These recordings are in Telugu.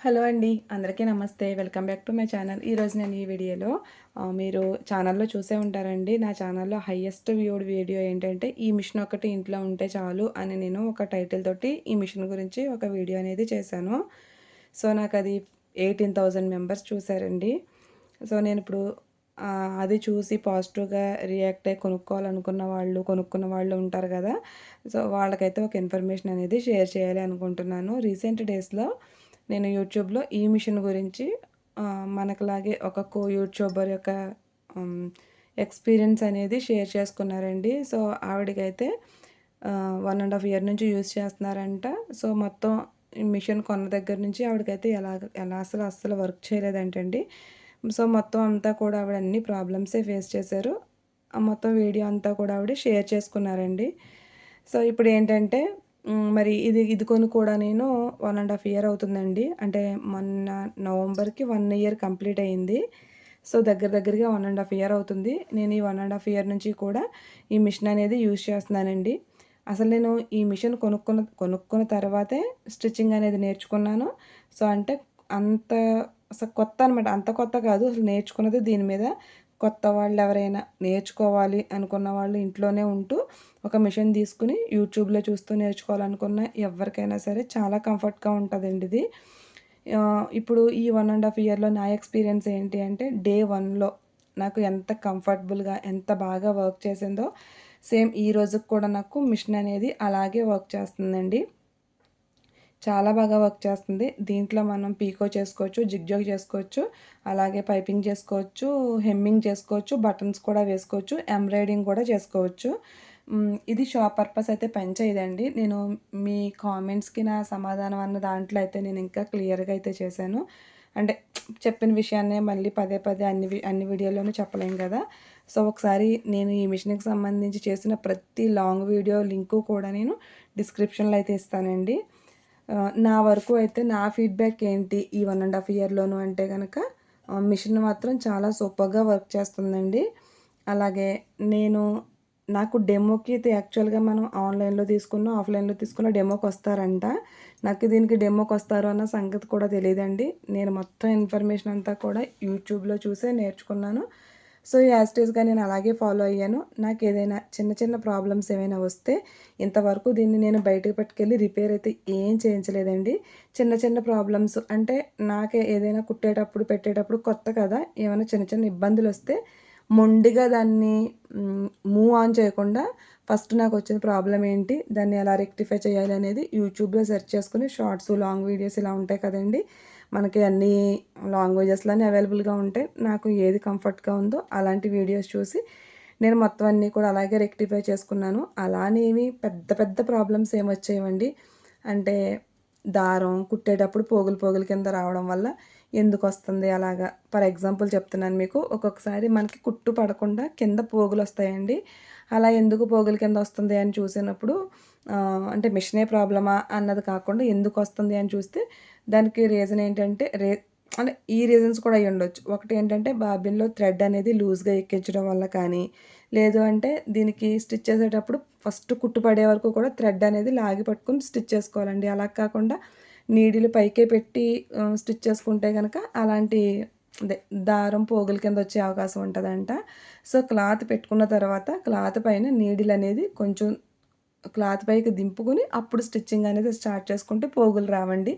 హలో అండి. అందరికీ నమస్తే. Welcome back to my channel. ఈరోజు నేను ఈ వీడియోలో మీరు ఛానల్‌లో చూసే ఉంటారండి. నా ఛానల్‌లో హైయెస్ట్ వ్యూడ్ వీడియో ఏంటంటే, "ఈ మిషన్ ఒకటి ఇంట్లో ఉంటే చాలు" అని నేను ఒక టైటిల్ తోటి ఈ మిషన్ గురించి ఒక వీడియో అనేది చేశాను. సో, నాకది 18,000 మెంబర్స్ చూసారండి. సో, నేనిప్పుడు అది చూసి పాజిటివ్‌గా రియాక్ట్ అయ్యి కొనుక్కున్న వాళ్ళు ఉంటారు గదా! సో, వాళ్ళకైతే ఒక ఇన్ఫర్మేషన్ అనేది షేర్ చేయాలి అనుకుంటున్నాను. రీసెంట్ డేస్‌లో నేను యూట్యూబ్‌లో ఈ మిషన్ గురించి మనకులాగే ఒక యూట్యూబర్ యొక్క హ్మ్, ఎక్స్‌పీరియన్స్ అనేది షేర్ చేసుకున్నారండి. సో, ఆవిడకైతే 1 ½ ఇయర్ నుంచి యూజ్ చేస్తున్నారంట. సో, మొత్తం ఈ మిషన్ కొన్న దగ్గర నుంచి ఆవిడకైతే ఎలా అస్సలు వర్క్ చేయలేదంటండి. సో, మొత్తం అంతా కూడా ఆవిడ అన్ని ప్రాబ్లమ్సే ఫేస్ చేశారు. ఆ మొత్తం వీడియో అంతా కూడా ఆవిడ షేర్ చేసుకున్నారండి. సో, ఇప్పుడేంటంటే మరి ఇది కొని కూడా నేను 1 ½ ఇయర్ అవుతుందండి. అంటే మొన్న నవంబర్‌కి 1 ఇయర్ కంప్లీట్ అయింది. సో, దగ్గరగా 1 ½ ఇయర్ అవుతుంది. నేను ఈ 1 ½ ఇయర్ నుంచి కూడా ఈ మిషన్ అనేది యూజ్ చేస్తున్నానండి. అసలు నేను ఈ మిషన్ కొనుక్కున్న తర్వాతే స్టిచ్చింగ్ అనేది నేర్చుకున్నాను. సో, అంటే అంత కొత్త అనమాట. అంత కొత్త కాదు. అసలు నేర్చుకున్నది దీని మీద. కొత్త వాళ్ళెవరైనా నేర్చుకోవాలి అనుకున్న వాళ్ళు ఇంట్లోనే ఉంటూ ఒక మిషన్ తీసుకొని యూట్యూబ్‌లో చూస్తూ నేర్చుకోవాలనుకున్న ఎవరికైనా సరే చాలా కంఫర్ట్‌గా ఉంటదండి ఇది. ఇప్పుడు ఈ 1 ½ ఇయర్‌లో నా ఎక్స్‌పీరియన్స్ ఏంటి అంటే డే 1లో నాకు ఎంత కంఫర్టబుల్‌గా, ఎంత బాగా వర్క్ చేసిందో సేమ్ ఈ రోజుకి కూడా నాకు మిషన్ అనేది అలాగే వర్క్ చేస్తుందండి. చాలా బాగా వర్క్ చేస్తుంది. దీంట్లో మనం పీకో చేసుకోవచ్చు, జిగ్‌జాగ్ చేసుకోవచ్చు, అలాగే పైపింగ్ చేసుకోవచ్చు, హెమ్మింగ్ చేసుకోవచ్చు, బటన్స్ కూడా వేసుకోవచ్చు, ఎంబ్రాయిడింగ్ కూడా చేసుకోవచ్చు. ఇది షాప్ పర్పస్ అయితే పని చేయదండి. నేను మీ కామెంట్స్‌కి నా సమాధానం అన్న దాంట్లో అయితే నేను ఇంకా క్లియర్‌గా అయితే చేశాను. అంటే చెప్పిన విషయాన్నే మళ్ళీ పదే అన్ని వీడియోలోనూ చెప్పలేం కదా! సో, ఒకసారి నేను ఈ మిషన్‌కి సంబంధించి చేసిన ప్రతి లాంగ్ వీడియో లింకు కూడా నేను డిస్క్రిప్షన్‌లో అయితే ఇస్తానండి. నా వరకు అయితే నా ఫీడ్‌బ్యాక్ ఏంటి ఈ 1 ½ ఇయర్‌లోను అంటే గనక మిషన్ మాత్రం చాలా సూపర్‌గా వర్క్ చేస్తుందండి. అలాగే నేను నాకు డెమోకి అయితే యాక్చువల్‌గా మనం ఆన్‌లైన్‌లో తీసుకున్న, ఆఫ్‌లైన్‌లో తీసుకున్న డెమోకొస్తారంట. నాకు దీనికి డెమోకొస్తారు అన్న సంగతి కూడా తెలీదండి. నేను మొత్తం ఇన్ఫర్మేషన్ అంతా కూడా యూట్యూబ్‌లో చూసే నేర్చుకున్నాను. సో, యాజ్ ఇట్ ఈస్‌గా నేను అలాగే ఫాలో అయ్యాను. నాకేదైనా చిన్న ప్రాబ్లమ్స్ ఏమైనా వస్తే ఇంతవరకు దీన్ని నేను బయటకి పట్టుకెళ్ళి రిపేర్ అయితే ఏం చేయించలేదండి. చిన్న ప్రాబ్లమ్స్ అంటే నాకే ఏదైనా కుట్టేటప్పుడు, పెట్టేటప్పుడు కొత్త కదా! ఏమైనా చిన్న ఇబ్బందులొస్తే మొండిగా దాన్ని మూవ్ ఆన్ చేయకుండా ఫస్ట్ నాకొచ్చిన ప్రాబ్లమ్ ఏంటి? దాన్ని ఎలా రెక్టిఫై చేయాలి అనేది యూట్యూబ్‌లో సెర్చ్ చేసుకొని షార్ట్స్, లాంగ్ వీడియోస్ ఇలా ఉంటాయి కదండీ! మనకి అన్నీ లాంగ్వేజెస్‌లోనే అవైలబుల్‌గా ఉంటాయి. నాకు ఏది కంఫర్ట్‌గా ఉందో అలాంటి వీడియోస్ చూసి నేను మొత్తం అన్నీ కూడా అలాగే రెక్టిఫై చేసుకున్నాను. అలానేమి పెద్ద ప్రాబ్లమ్స్ ఏమొచ్చేవండి. అంటే దారం కుట్టేటప్పుడు పోగులు కింద రావడం వల్ల ఎందుకొస్తుంది అలాగా? ఫర్ ఎగ్జాంపుల్ చెప్తున్నాను మీకు. ఒక్కొక్కసారి మనకి కుట్టు పడకుండా కింద పోగులొస్తాయండి. అలా ఎందుకు పోగులు కింద వస్తుంది అని చూసినప్పుడు అంటే మిషనే ప్రాబ్లమా అన్నది కాకుండా ఎందుకొస్తుంది అని చూస్తే దానికి రీజన్ ఏంటంటే అంటే ఈ రీజన్స్ కూడా అయ్యుండొచ్చు. ఒకటేంటంటే బాబిన్‌లో థ్రెడ్ అనేది లూజ్‌గా ఎక్కించడం వల్ల కానీ, లేదు అంటే దీనికి స్టిచ్ చేసేటప్పుడు ఫస్ట్ కుట్టు పడే వరకు కూడా థ్రెడ్ అనేది లాగి పట్టుకొని స్టిచ్ చేసుకోవాలండి. అలా కాకుండా నీడిలు పైకే పెట్టి స్టిచ్ చేసుకుంటే గనక అలాంటి అదే దారం పోగుల కింద వచ్చే అవకాశం ఉంటదంట. సో, క్లాత్ పెట్టుకున్న తర్వాత క్లాత్ పైన నీడిల్ అనేది కొంచెం క్లాత్ పైకి దింపుకొని అప్పుడు స్టిచ్చింగ్ అనేది స్టార్ట్ చేసుకుంటే పోగులు రావండి.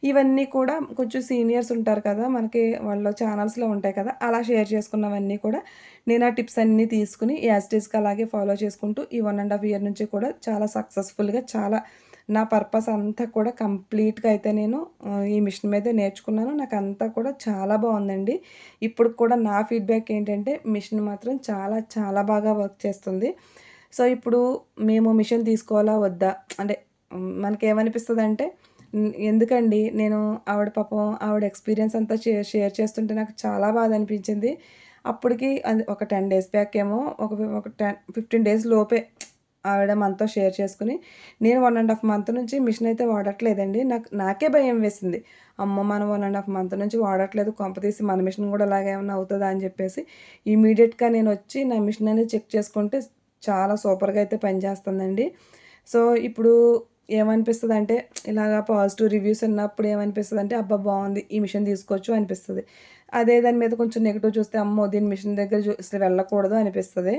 ఇవన్నీ కూడా కొంచెం సీనియర్స్ ఉంటారు కదా! మనకి వాళ్ళ ఛానల్స్‌లో ఉంటాయి కదా! అలా షేర్ చేసుకున్నవన్నీ కూడా నేను ఆ టిప్స్ అన్నీ తీసుకొని యాజ్ ఇట్ ఈస్‌గా అలాగే ఫాలో చేసుకుంటూ ఈ 1 ½ ఇయర్ నుంచి కూడా చాలా సక్సెస్‌ఫుల్‌గా చాలా నా పర్పస్ అంతా కూడా కంప్లీట్‌గా అయితే నేను ఈ మిషన్ మీదే నేర్చుకున్నాను. నాకంతా కూడా చాలా బావుందండి. ఇప్పటికి కూడా నా ఫీడ్‌బ్యాక్ ఏంటంటే మిషన్ మాత్రం చాలా బాగా వర్క్ చేస్తుంది. సో, ఇప్పుడు మేము మిషన్ తీసుకోవాలా? వద్దా? అంటే మనకేమనిపిస్తదంటే ఎందుకండి నేను ఆవిడ ఎక్స్‌పీరియన్స్ అంతా షేర్ చేస్తుంటే నాకు చాలా బాధ అనిపించింది. అప్పటికి అది ఒక 10 డేస్ బ్యాక్ ఏమో ఒక 15 డేస్ లోపే ఆవిడ మనతో షేర్ చేసుకొని, నేను 1 ½ మంత్ నుంచి మిషన్ అయితే వాడట్లేదండి. నాకే భయం వేసింది. అమ్మో! మనం 1 ½ మంత్ నుంచి వాడట్లేదు. కొంపదీసి మన మిషన్ గూడా అలాగేమన్నా అవుతదా అని జెప్పేసి ఇమ్మీడియేట్‌గా నేనొచ్చి నా మిషన్ అనేది చెక్ చేసుకుంటే చాలా సూపర్‌గా అయితే పనిచేస్తుందండి. సో, ఇప్పుడు ఏమనిపిస్తదంటే ఇలాగా పాజిటివ్ రివ్యూస్ ఉన్నప్పుడు ఏమనిపిస్తదంటే అబ్బా! బావుంది. ఈ మిషన్ తీసుకోవచ్చు అనిపిస్తది. అదే దాని మీద కొంచెం నెగెటివ్ చూస్తే అమ్మో! దీని మిషన్ దగ్గర అసలు వెళ్ళకూడదు అనిపిస్తది.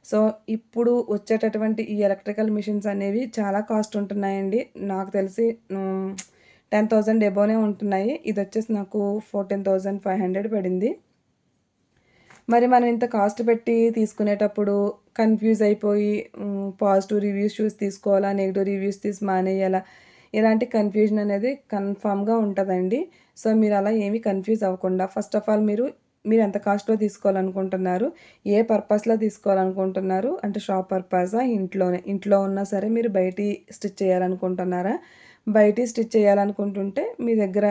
సో, ఇప్పుడు వచ్చేటటువంటి ఈ ఎలక్ట్రికల్ మిషన్స్ అనేవి చాలా కాస్ట్ ఉంటున్నాయండి. నాకు తెలిసి 10,000 ఎబోనే ఉంటున్నాయి. ఇదొచ్చేసి నాకు 14,500 పడింది. మరి మనం ఇంత కాస్ట్ పెట్టి తీసుకునేటప్పుడు కన్‌ఫ్యూజ్ అయిపోయి పాజిటివ్ రివ్యూస్ చూసి తీసుకోవాలా? నెగెటివ్ రివ్యూస్ తీసి మానేయాలా? ఇలాంటి కన్‌ఫ్యూజన్ అనేది కన్ఫర్మ్‌గా ఉంటదండి. సో, మీరలా ఏమీ కన్‌ఫ్యూజ్ అవ్వకుండా ఫస్ట్ ఆఫ్ ఆల్ మీరు ఎంత కాస్ట్‌లో తీసుకోవాలనుకుంటున్నారు? ఏ పర్పస్‌లో తీసుకోవాలనుకుంటున్నారు? అంటే షాప్ పర్పసా? ఇంట్లో ఉన్నా సరే మీరు బయటియి స్టిచ్ చేయాలనుకుంటున్నారా? బయటియి స్టిచ్ చేయాలనుకుంటుంటే మీ దగ్గర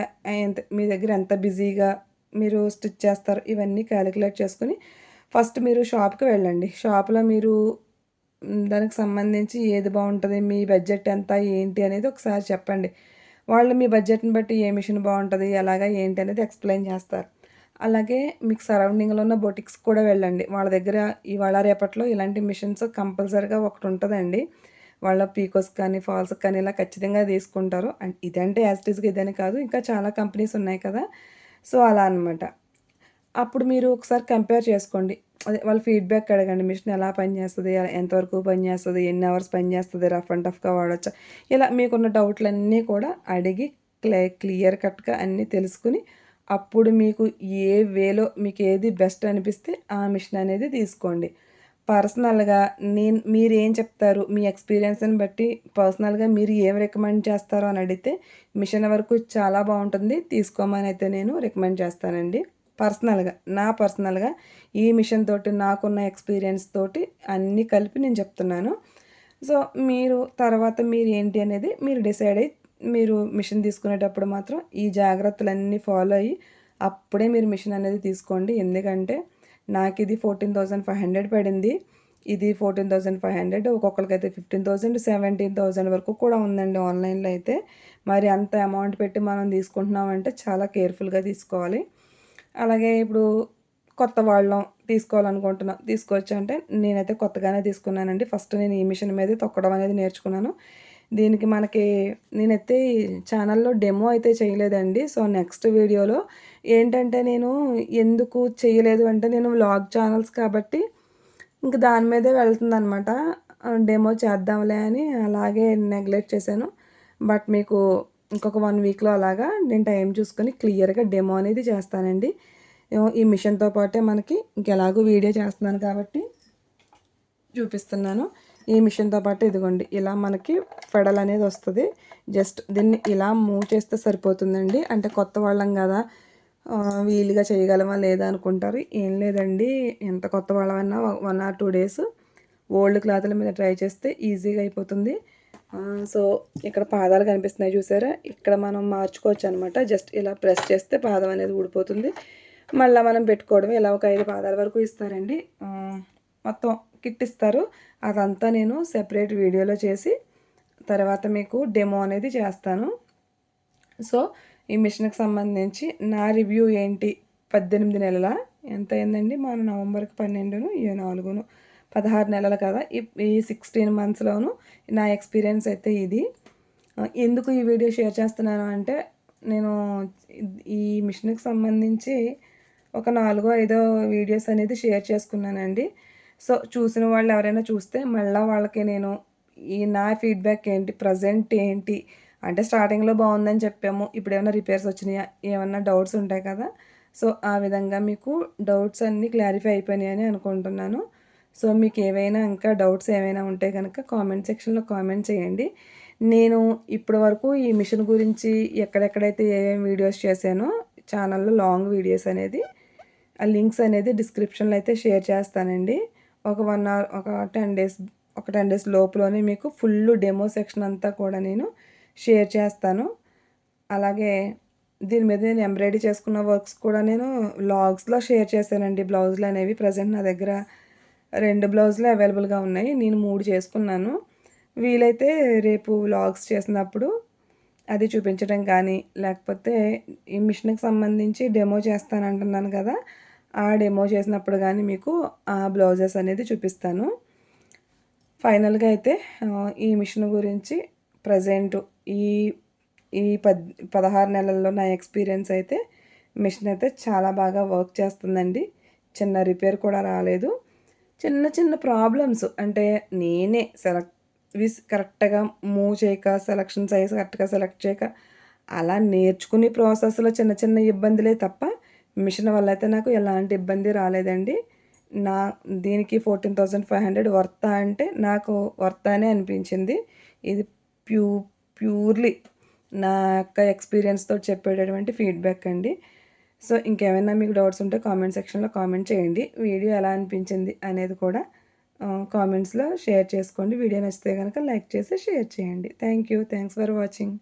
ఎంత బిజీగా మీరు స్టిచ్ చేస్తారు ఇవన్నీ క్యాలిక్యులేట్ చేసుకొని ఫస్ట్ మీరు షాప్‌కి వెళ్ళండి. షాప్‌లో మీరు దానికి సంబంధించి ఏది బావుంటది, మీ బడ్జెట్ ఎంత, ఏంటి అనేది ఒకసారి చెప్పండి. వాళ్ళు మీ బడ్జెట్‌ని బట్టి ఏ మిషన్ బావుంటది, ఎలాగా, ఏంటి అనేది ఎక్స్‌ప్లెయిన్ చేస్తారు. అలాగే మీకు సరౌండింగ్‌లో ఉన్న బొటిక్స్‌కి కూడా వెళ్ళండి. వాళ్ళ దగ్గర ఇవాళ రేపట్లో ఇలాంటి మిషన్స్ కంపల్సరీగా ఒకటుంటదండి. వాళ్ళ పీకోస్ కానీ, ఫాల్స్‌కి కానీ ఇలా ఖచ్చితంగా తీసుకుంటారు. ఇదంటే యాజ్ ఇట్ ఈస్‌గా ఇదని కాదు. ఇంకా చాలా కంపెనీస్ ఉన్నాయి కదా! సో, అలా అనమాట. అప్పుడు మీరు ఒకసారి కంపేర్ చేసుకోండి. అదే వాళ్ళ ఫీడ్‌బ్యాక్ అడగండి. మిషన్ ఎలా పనిచేస్తది? ఎంతవరకు పనిచేస్తది? ఎన్ని అవర్స్ పనిచేస్తది? రఫ్ అండ్ టఫ్‌గా వాడొచ్చా? ఇలా మీకున్న డౌట్‌లన్నీ కూడా అడిగి క్లియర్ కట్‌గా అన్నీ తెలుసుకొని, అప్పుడు మీకు ఏ వేలో మీకేది బెస్ట్ అనిపిస్తే ఆ మిషన్ అనేది తీసుకోండి. పర్సనల్‌గా మీరేం చెప్తారు? మీ ఎక్స్‌పీరియన్స్‌ని బట్టి పర్సనల్‌గా మీరు ఏం రికమెండ్ చేస్తారో అని అడిగితే, మిషన్ వరకు చాలా బావుంటుంది. తీసుకోమనైతే నేను రికమెండ్ చేస్తానండి. పర్సనల్‌గా ఈ మిషన్ తోటి నాకున్న ఎక్స్‌పీరియన్స్ తోటి అన్నీ కలిపి నేను చెప్తున్నాను. సో, మీరు ఏంటి అనేది మీరు డిసైడ్ అయ్యి మీరు మిషన్ తీసుకునేటప్పుడు మాత్రం ఈ జాగ్రత్తలన్నీ ఫాలో అయ్యి అప్పుడే మీరు మిషన్ అనేది తీసుకోండి. ఎందుకంటే నాకిది 14,500 పడింది. ఇది 14,500 ఒక్కొక్కళ్ళకైతే 15,000, 17,000 వరకు కూడా ఉందండి ఆన్‌లైన్‌లో అయితే. మరి అంత అమౌంట్ పెట్టి మనం తీసుకుంటున్నామంటే చాలా కేర్‌ఫుల్‌గా తీసుకోవాలి. అలాగే ఇప్పుడు కొత్త వాళ్ళం తీసుకోవాలనుకుంటున్నాం. తీసుకోవచ్చా అంటే నేనైతే కొత్తగానే తీసుకున్నానండి. ఫస్ట్ నేను ఈ మిషన్ మీదే తొక్కడం అనేది నేర్చుకున్నాను. దీనికి నేనైతే ఛానల్‌లో డెమో అయితే చేయలేదండి. సో, నెక్స్ట్ వీడియోలో ఏంటంటే నేను ఎందుకు చేయలేదు అంటే నేను వ్లాగ్ ఛానల్స్ కాబట్టి ఇంక దాని మీదే వెళ్తుందనమాట. డెమో చేద్దాంలే అని అలాగే నెగ్లెక్ట్ చేశాను. బట్ మీకు ఇంకొక 1 వీక్‌లో అలాగా నేను టైం చూసుకొని క్లియర్‌గా డెమో అనేది చేస్తానండి. ఈ మిషన్‌తో పాటే మనకి ఇంకెలాగో వీడియో చేస్తున్నాను కాబట్టి చూపిస్తున్నాను. ఈ మిషన్‌తో పాటు ఇదిగోండి ఇలా మనకి ఫెడల్ అనేది వస్తది. జస్ట్ దీన్ని ఇలా మూవ్ చేస్తే సరిపోతుందండి. అంటే కొత్త వాళ్ళం గదా! ఈజీగా చేయగలమా లేదా అనుకుంటారు. ఏం లేదండి. ఎంత కొత్త వాళ్ళమన్నా 1 ఆర్ 2 డేస్ ఓల్డ్ క్లాతుల మీద ట్రై చేస్తే ఈజీగా అయిపోతుంది. సో, ఇక్కడ పాదాలు కనిపిస్తున్నాయి చూసారా? ఇక్కడ మనం మార్చుకోవచ్చనమాట. జస్ట్ ఇలా ప్రెస్ చేస్తే పాదం అనేది ఊడిపోతుంది. మళ్ళా మనం పెట్టుకోవడమే. ఇలా ఒక 5 పాదాల వరకు ఇస్తారండి. మొత్తం కిట్ ఇస్తారు. అదంతా నేను సెపరేట్ వీడియోలో చేసి తర్వాత మీకు డెమో అనేది చేస్తాను. సో, ఈ మిషన్‌కి సంబంధించి నా రివ్యూ ఏంటి? 18 నెలల ఎంతయిందండి? మన నవంబర్‌కి 12 ఇయి 4 16 నెలలు కదా! ఈ 16 మంత్స్‌లోను నా ఎక్స్‌పీరియన్స్ అయితే ఇది. ఎందుకు ఈ వీడియో షేర్ చేస్తున్నాను అంటే, నేను ఈ మిషన్‌కి సంబంధించి ఒక 5 వీడియోస్ అనేది షేర్ చేసుకున్నానండి. సో, చూసిన వాళ్ళు ఎవరైనా చూస్తే మళ్ళా వాళ్ళకి నేను నా ఫీడ్‌బ్యాక్ ఏంటి? ప్రెజెంట్ ఏంటి? అంటే స్టార్టింగ్‌లో బావుందని చెప్పాము. ఇప్పుడేమన్నా రిపేర్స్ వచ్చినాయా? ఏమన్నా డౌట్స్ ఉంటాయి కదా! సో, ఆ విధంగా మీకు డౌట్స్ అన్నీ క్లారిఫై అయిపోయినాయని అనుకుంటున్నాను. సో, మీకేవైనా ఇంకా డౌట్స్ ఏవైనా ఉంటే గనక కామెంట్ సెక్షన్‌లో కామెంట్ చేయండి. నేను ఇప్పటి వరకు ఈ మిషన్ గురించి ఎక్కడెక్కడైతే ఏమేమి వీడియోస్ చేశానో ఛానల్‌లో లాంగ్ వీడియోస్ అనేది ఆ లింక్స్ అనేది డిస్క్రిప్షన్‌లో అయితే షేర్ చేస్తానండి. ఒక 1 అవర్ ఒక 10 డేస్ లోపులోనే మీకు ఫుల్లు డెమో సెక్షన్ అంతా కూడా నేను షేర్ చేస్తాను. అలాగే దీని మీద నేను ఎంబ్రాయిడరీ చేసుకున్న వర్క్స్ కూడా నేను వ్లాగ్స్‌లో షేర్ చేశానండి. బ్లౌజులనేవి ప్రెజెంట్ నా దగ్గర 2 బ్లౌజులు అవైలబుల్‌గా ఉన్నాయి. నేను 3 చేసుకున్నాను. వీలైతే రేపు వ్లాగ్స్ చేసినప్పుడు అది చూపించడం కానీ, లేకపోతే ఈ మిషన్‌కి సంబంధించి డెమో చేస్తానంటున్నాను కదా! ఆ డెమో చేసినప్పుడు గానీ మీకు ఆ బ్లౌజెస్ అనేది చూపిస్తాను. ఫైనల్‌గా అయితే ఈ మిషన్ గురించి ప్రజెంట్ ఈ ఈ 16 నెలల్లో నా ఎక్స్పీరియన్స్ అయితే మిషన్ అయితే చాలా బాగా వర్క్ చేస్తుందండి. చిన్న రిపేర్ కూడా రాలేదు. చిన్న చిన్న ప్రాబ్లమ్స్ అంటే నేనే కరెక్ట్‌గా మూవ్ చేయక, సెలక్షన్ సైజ్ కరెక్ట్‌గా సెలెక్ట్ చేయక, అలా నేర్చుకునే ప్రాసెస్‌లో చిన్న చిన్న ఇబ్బందులే తప్ప, మిషన్ వల్ల అయితే నాకు ఎలాంటి ఇబ్బంది రాలేదండి. నా దీనికి 14,500 వర్తా అంటే నాకు వర్త్ అనే అనిపించింది. ఇది ప్యూ ప్యూర్‌లీ నా యొక్క ఎక్స్‌పీరియన్స్‌తో చెప్పేటటువంటి ఫీడ్‌బ్యాక్ అండి. సో, ఇంకేమైనా మీకు డౌట్స్ ఉంటే కామెంట్ సెక్షన్‌లో కామెంట్ చేయండి. వీడియో ఎలా అనిపించింది అనేది కూడా కామెంట్స్‌లో షేర్ చేసుకోండి. వీడియో నచ్చితే గనక లైక్ చేసి షేర్ చేయండి. Thank you. Thanks for watching.